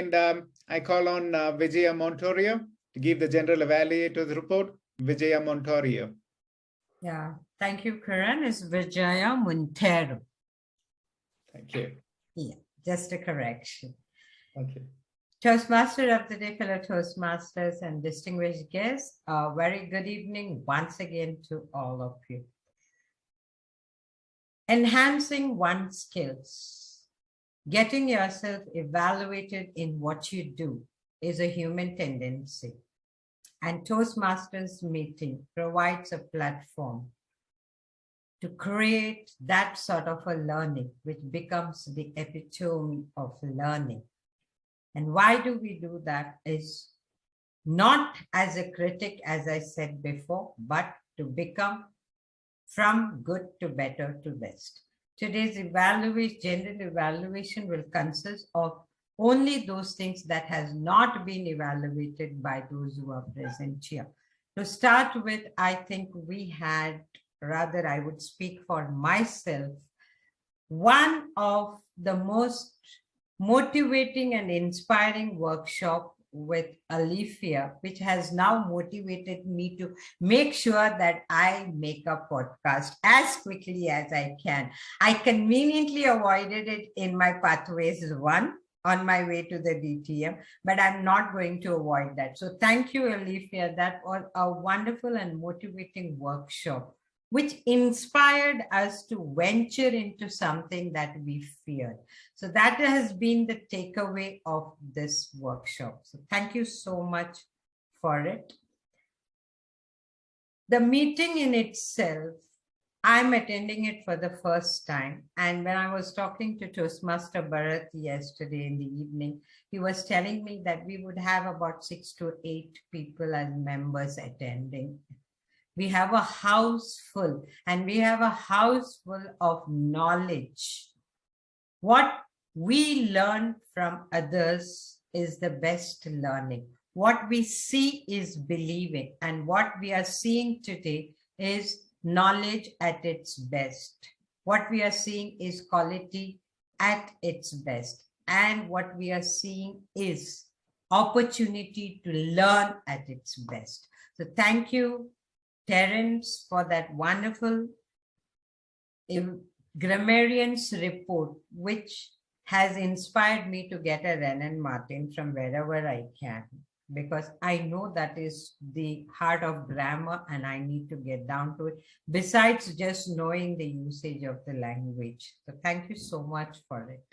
And I call on Vijaya Monteiro to give the general evaluator's report. Vijaya Monteiro. Yeah, thank you, Karan. It's Vijaya Monteiro. Thank you. Yeah, just a correction. Thank you. Toastmaster of the day, fellow Toastmasters and distinguished guests, a very good evening once again to all of you. Enhancing one's skills, getting yourself evaluated in what you do is a human tendency. And Toastmasters meeting provides a platform to create that sort of a learning, which becomes the epitome of learning. And why do we do that is not as a critic, as I said before, but to become from good to better to best. Today's general evaluation will consist of only those things that has not been evaluated by those who are present here. To start with, I think we had, rather I would speak for myself, one of the most motivating and inspiring workshop with Alifia, which has now motivated me to make sure that I make a podcast as quickly as I can. I conveniently avoided it in my Pathways 1 on my way to the DTM, but I'm not going to avoid that. So thank you, Alifia. That was a wonderful and motivating workshop, which inspired us to venture into something that we feared. So that has been the takeaway of this workshop. So thank you so much for it. The meeting in itself, I'm attending it for the first time. And when I was talking to Toastmaster Bharat yesterday in the evening, he was telling me that we would have about 6 to 8 people as members attending. We have a house full, and we have a house full of knowledge. What we learn from others is the best learning. What we see is believing, and what we are seeing today is knowledge at its best. What we are seeing is quality at its best, and what we are seeing is opportunity to learn at its best. So thank you, Terence, for that wonderful grammarian's report, which has inspired me to get a Ren and Martin from wherever I can, because I know that is the heart of grammar and I need to get down to it, besides just knowing the usage of the language. So thank you so much for it.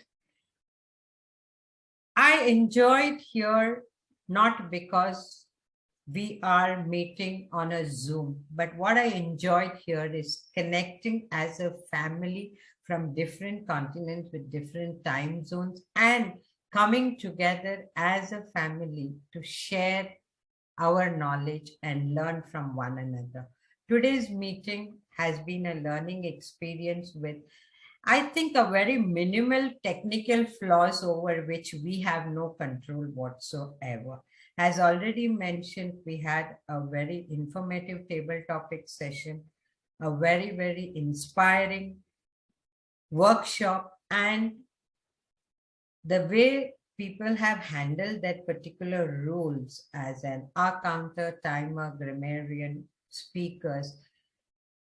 I enjoyed here not because we are meeting on a Zoom, but what I enjoyed here is connecting as a family from different continents with different time zones and coming together as a family to share our knowledge and learn from one another. Today's meeting has been a learning experience with, I think, a very minimal technical flaws over which we have no control whatsoever. As already mentioned, we had a very informative table topic session, a very, very inspiring workshop, and the way people have handled that particular roles as an counter, timer, grammarian, speakers,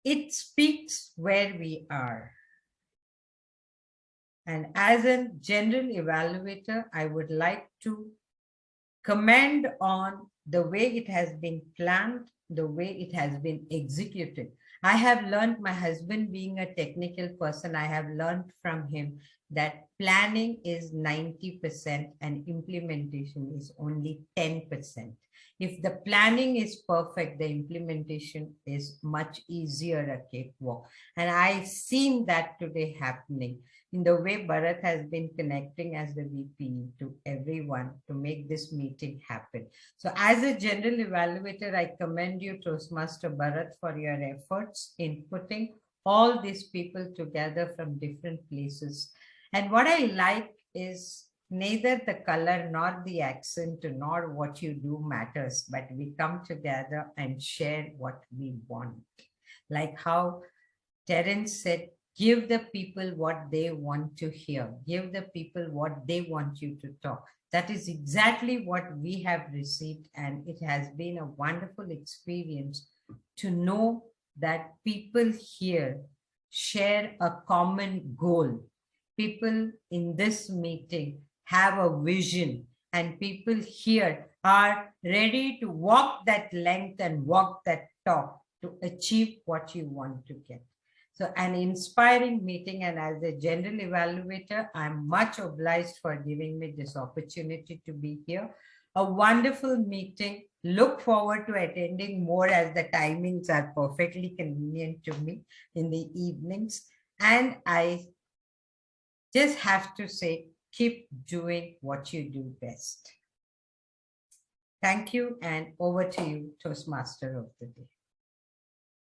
it speaks where we are. And as a general evaluator, I would like to comment on the way it has been planned, the way it has been executed. I have learned, my husband being a technical person, I have learned from him that planning is 90% and implementation is only 10%. If the planning is perfect, the implementation is much easier a cakewalk. And I've seen that today happening in the way Bharat has been connecting as the VP to everyone to make this meeting happen. So as a general evaluator, I commend you, Toastmaster Bharat, for your efforts in putting all these people together from different places. And what I like is neither the color nor the accent nor what you do matters, but we come together and share what we want. Like how Terence said, give the people what they want to hear. Give the people what they want you to talk. That is exactly what we have received, and it has been a wonderful experience to know that people here share a common goal. People in this meeting have a vision, and people here are ready to walk that length and walk that talk to achieve what you want to get. So, an inspiring meeting, and as a general evaluator, I'm much obliged for giving me this opportunity to be here. A wonderful meeting. Look forward to attending more, as the timings are perfectly convenient to me in the evenings. And I just have to say, keep doing what you do best. Thank you, and over to you, Toastmaster of the Day.